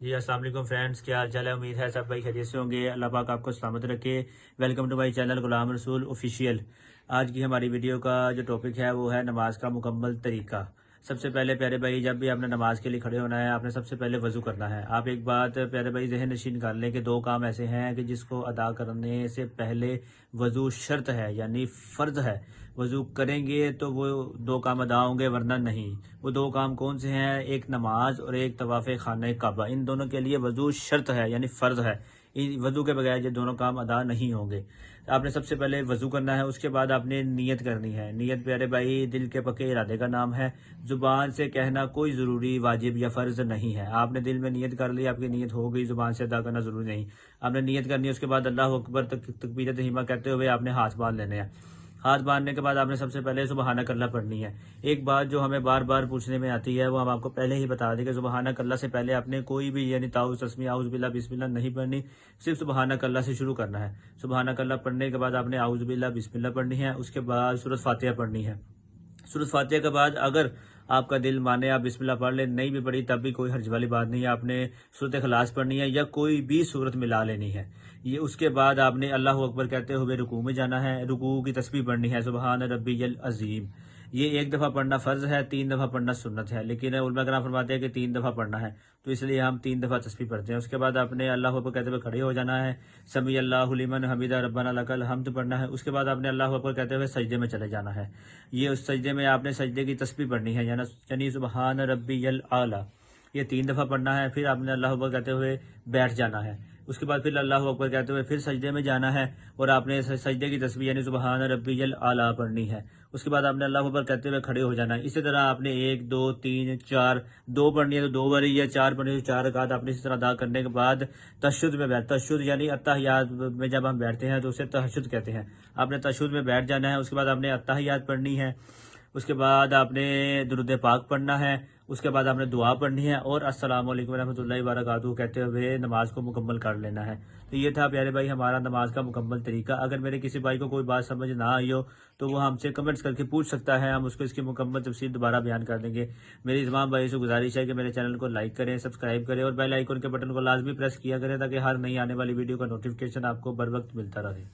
جی السلام علیکم فرینڈس، کیا حال چال ہے؟ امید ہے سب بھائی خیریت سے ہوں گے۔ اللہ پاک آپ کو سلامت رکھے۔ Welcome to my channel Ghulam رسول آفیشیل۔ آج کی ہماری ویڈیو کا جو ٹاپک ہے وہ ہے نماز کا مکمل طریقہ۔ سب سے پہلے پیارے بھائی، جب بھی آپ نے نماز کے لیے کھڑے ہونا ہے، آپ نے سب سے پہلے وضو کرنا ہے۔ آپ ایک بات پیارے بھائی ذہن نشین کر لیں کہ دو کام ایسے ہیں کہ جس کو ادا کرنے سے پہلے وضو شرط ہے، یعنی فرض ہے۔ وضو کریں گے تو وہ دو کام ادا ہوں گے، ورنہ نہیں۔ وہ دو کام کون سے ہیں؟ ایک نماز اور ایک طواف خانہ کعبہ۔ ان دونوں کے لیے وضو شرط ہے، یعنی فرض ہے۔ وضو کے بغیر یہ دونوں کام ادا نہیں ہوں گے۔ آپ نے سب سے پہلے وضو کرنا ہے، اس کے بعد آپ نے نیت کرنی ہے۔ نیت پیارے بھائی دل کے پکے ارادے کا نام ہے۔ زبان سے کہنا کوئی ضروری، واجب یا فرض نہیں ہے۔ آپ نے دل میں نیت کر لی، آپ کی نیت ہو گئی، زبان سے ادا کرنا ضروری نہیں۔ آپ نے نیت کرنی ہے، اس کے بعد اللہ اکبر تکبیر تحریمہ کہتے ہوئے آپ نے ہاتھ باندھ لینے ہیں۔ ہاتھ باندھنے کے بعد آپ نے سب سے پہلے سبحانک اللہ پڑھنی ہے۔ ایک بات جو ہمیں بار بار پوچھنے میں آتی ہے وہ ہم آپ کو پہلے ہی بتا دیں کہ سبحانک اللہ سے پہلے آپ نے کوئی بھی یعنی تعوذ تسمیہ اعوذ باللہ بسم اللہ نہیں پڑھنی، صرف سبحانک اللہ سے شروع کرنا ہے۔ سبحانک اللہ پڑھنے کے بعد آپ نے اعوذ باللہ بسم اللہ پڑھنی ہے، اس کے بعد سورۃ فاتحہ پڑھنی ہے۔ سورۃ فاتحہ کے بعد اگر آپ کا دل مانے آپ بسم اللہ پڑھ لیں، نہیں بھی پڑھی تب بھی کوئی حرج والی بات نہیں ہے۔ آپ نے سورۃ اخلاص پڑھنی ہے یا کوئی بھی سورت ملا لینی ہے۔ یہ اس کے بعد آپ نے اللہ اکبر کہتے ہوئے رکوع میں جانا ہے۔ رکوع کی تسبیح پڑھنی ہے سبحان ربی العظیم۔ یہ ایک دفعہ پڑھنا فرض ہے، 3 دفعہ پڑھنا سنت ہے، لیکن علماء کرام فرماتے ہیں کہ 3 دفعہ پڑھنا ہے، تو اس لیے ہم 3 دفعہ تسبیح پڑھتے ہیں۔ اس کے بعد آپ نے اللہ اکبر کہتے ہوئے کھڑے ہو جانا ہے، سمیع اللہ لمن حمیدہ ربنا لک الحمد پڑھنا ہے۔ اس کے بعد آپ نے اللہ اکبر کہتے ہوئے سجدے میں چلے جانا ہے۔ یہ اس سجدے میں آپ نے سجدے کی تسبیح پڑھنی ہے، یعنی سبحان ربی الاعلی، یہ 3 دفعہ پڑھنا ہے۔ پھر آپ نے اللہ اکبر کہتے ہوئے بیٹھ جانا ہے۔ اس کے بعد پھر اللہ اکبر کہتے ہوئے پھر سجدے میں جانا ہے اور آپ نے سجدے کی تسبیح یعنی سبحان ربی الاعلی پڑھنی ہے۔ اس کے بعد آپ نے اللہ اکبر کہتے ہوئے کھڑے ہو جانا ہے۔ اسی طرح آپ نے 1 2 3 4 2 پڑھنی ہے تو 2 باری، یا 4 پڑھنی ہے تو 4 رکعت آپ نے اسی طرح ادا کرنے کے بعد تشہد میں تشہد یعنی اتحیات میں جب ہم بیٹھتے ہیں تو اسے تشہد کہتے ہیں۔ آپ نے تشہد میں بیٹھ جانا ہے۔ اس کے بعد آپ نے اتحیات پڑھنی ہے۔ اس کے بعد آپ نے درود پاک پڑھنا ہے۔ اس کے بعد آپ نے دعا پڑھنی ہے اور السلام علیکم ورحمۃ اللہ وبرکاتہ کہتے ہوئے نماز کو مکمل کر لینا ہے۔ تو یہ تھا پیارے بھائی ہمارا نماز کا مکمل طریقہ۔ اگر میرے کسی بھائی کو کوئی بات سمجھ نہ آئی ہو تو وہ ہم سے کمنٹس کر کے پوچھ سکتا ہے، ہم اس کو اس کی مکمل تفصیل دوبارہ بیان کر دیں گے۔ میری تمام بھائی سے گزارش ہے کہ میرے چینل کو لائک کریں، سبسکرائب کریں اور بیل آئیکن کے بٹن کو لازمی پریس کیا کریں تاکہ ہر نئی آنے والی ویڈیو کا نوٹیفکیشن آپ کو بر وقت ملتا رہے۔